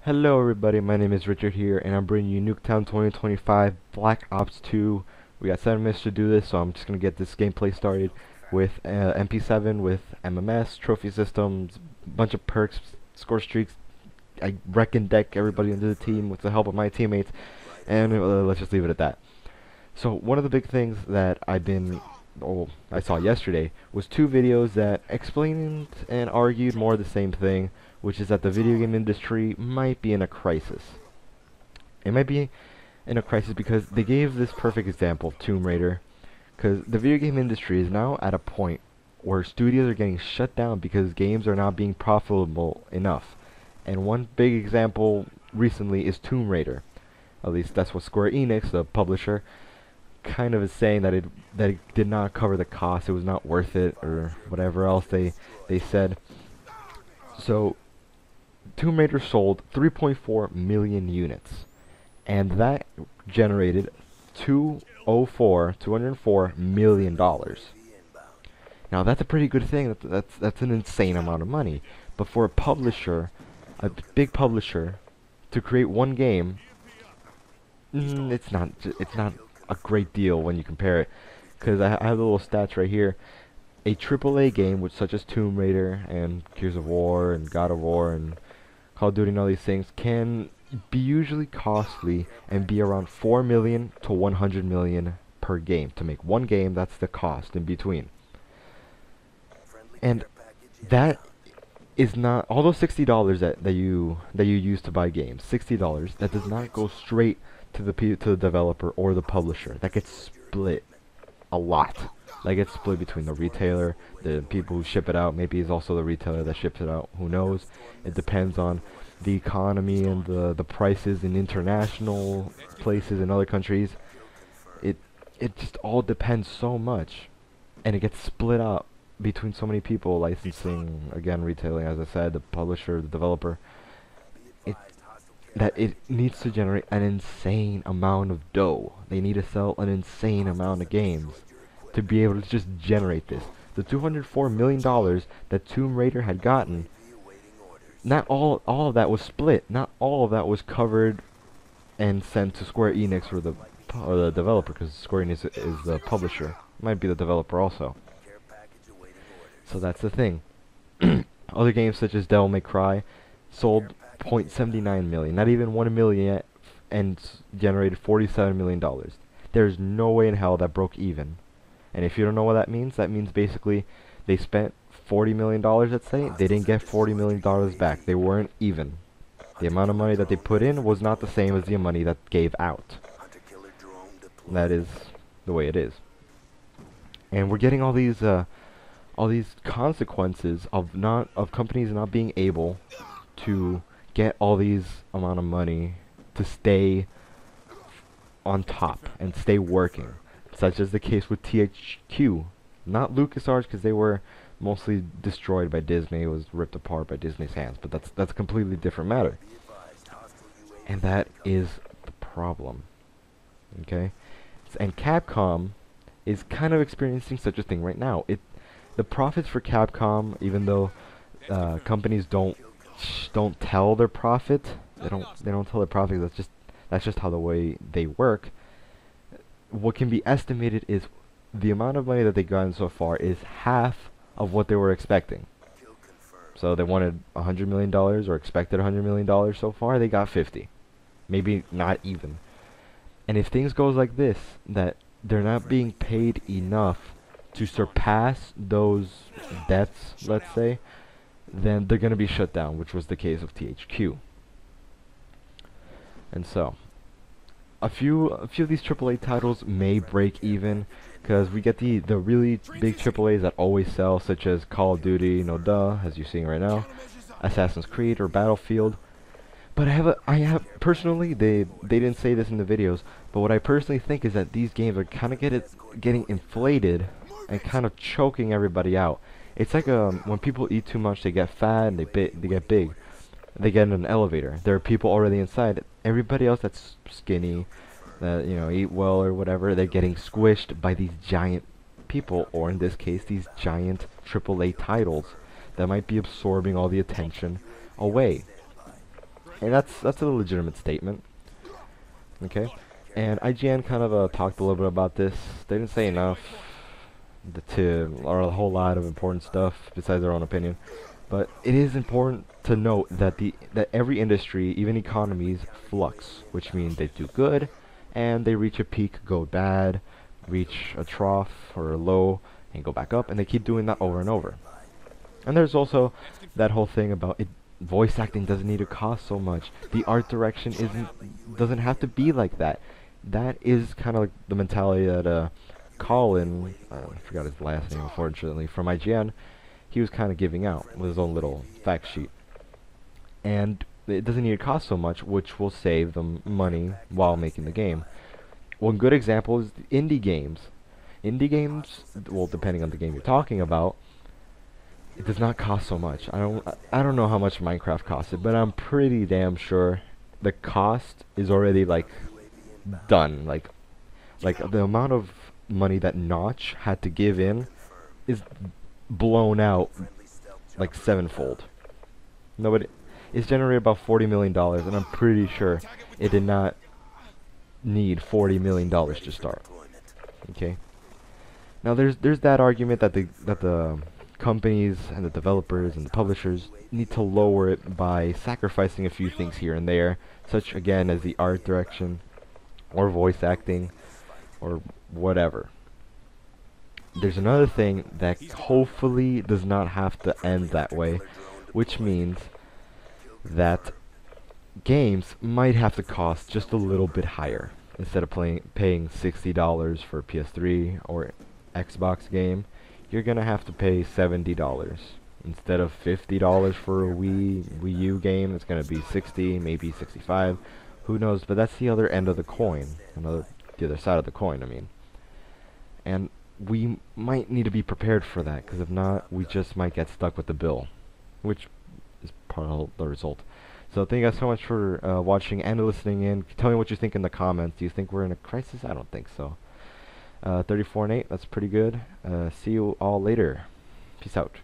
Hello everybody, my name is Richard here, and I'm bringing you Nuketown 2025 Black Ops 2. We got 7 minutes to do this, so I'm just going to get this gameplay started with MP7, with MMS, trophy systems, bunch of perks, score streaks. I wreck and deck everybody into the team with the help of my teammates, and let's just leave it at that. So one of the big things that I saw yesterday was two videos that explained and argued more of the same thing, which is that the video game industry might be in a crisis. It might be in a crisis because they gave this perfect example of Tomb Raider, because the video game industry is now at a point where studios are getting shut down because games are not being profitable enough. And one big example recently is Tomb Raider. At least that's what Square Enix, the publisher, kind of is saying, that it did not cover the cost, it was not worth it, or whatever else they said. So Tomb Raider sold 3.4 million units, and that generated $204 million. Now that's a pretty good thing. That's an insane amount of money. But for a publisher, a big publisher, to create one game, it's not a great deal when you compare it. Because I have the little stats right here. A AAA game, which such as Tomb Raider and Gears of War and God of War and Call of Duty and all these things, can be usually costly and be around 4 million to 100 million per game. To make one game, that's the cost in between. And that is not all those $60 that you use to buy games. $60, that does not go straight to the developer or the publisher. That gets split a lot. That gets split between the retailer, the people who ship it out. Maybe it's also the retailer that ships it out. Who knows? It depends on the economy and the prices in international places in other countries. It just all depends so much, and it gets split up between so many people. Licensing, again, retailing, as I said, the publisher, the developer. It needs to generate an insane amount of dough. They need to sell an insane amount of games to be able to just generate this. The $204 million that Tomb Raider had gotten, not all of that was split. Not all of that was covered and sent to Square Enix or the developer, because Square Enix is the publisher. Might be the developer also. So that's the thing. Other games such as Devil May Cry sold 0.79 million, not even 1 million yet, and generated $47 million. There's no way in hell that broke even. And if you don't know what that means basically they spent $40 million, let's say. They didn't get $40 million back. They weren't even. The amount of money that they put in was not the same as the money that gave out. That is the way it is. And we're getting all these consequences of companies not being able to get all these amount of money to stay on top and stay working, such as the case with THQ, not LucasArts, because they were mostly destroyed by Disney. It was ripped apart by Disney's hands, but that's a completely different matter. And that is the problem. Okay? And Capcom is kind of experiencing such a thing right now. The profits for Capcom, even though companies don't tell their profit, they don't tell their profit. That's just how the way they work. What can be estimated is the amount of money that they've gotten so far is half of what they were expecting. So they wanted $100 million or expected $100 million so far. They got 50, maybe not even. And if things goes like this, that they're not being paid enough to surpass those debts, let's say, then they're going to be shut down, which was the case of THQ. And so, a few of these AAA titles may break even, because we get the really big AAAs that always sell, such as Call of Duty, as you're seeing right now, Assassin's Creed, or Battlefield. But I have personally, they didn't say this in the videos, but what I personally think is that these games are kind of getting inflated and kind of choking everybody out. It's like when people eat too much, they get fat and they get big. They get in an elevator. There are people already inside. Everybody else that's skinny, that eat well or whatever, they're getting squished by these giant people, or in this case, these giant AAA titles that might be absorbing all the attention away. And that's a legitimate statement. Okay, and IGN kind of talked a little bit about this. They didn't say enough or a whole lot of important stuff besides their own opinion. But it is important to note that every industry, even economies, flux, which means they do good, and they reach a peak, go bad, reach a trough or a low, and go back up, and they keep doing that over and over. And there's also that whole thing about it. Voice acting doesn't need to cost so much. The art direction doesn't have to be like that. That is kind of like the mentality that Colin, I forgot his last name unfortunately, from IGN, he was kind of giving out with his own little fact sheet. And it doesn't need to cost so much, which will save them money while making the game. One good example is indie games. Indie games, well, depending on the game you're talking about, it does not cost so much. I don't know how much Minecraft costed, but I'm pretty damn sure the cost is already like done. Like the amount of money that Notch had to give in is blown out like sevenfold. Nobody, it's generated about $40 million, and I'm pretty sure it did not need $40 million to start. Okay. Now there's that argument that the companies and the developers and the publishers need to lower it by sacrificing a few things here and there, such again as the art direction or voice acting or whatever. There's another thing that hopefully does not have to end that way, which means that games might have to cost just a little bit higher. Instead of paying $60 for a PS3 or Xbox game, you're gonna have to pay $70. Instead of $50 for a Wii U game, it's gonna be 60, maybe 65. Who knows? But that's the other end of the coin. The other side of the coin, I mean. And we might need to be prepared for that, because if not, we just might get stuck with the bill, which is part of the result. So thank you guys so much for watching and listening in. Tell me what you think in the comments. Do you think we're in a crisis? I don't think so. 34 and 8, that's pretty good. See you all later. Peace out.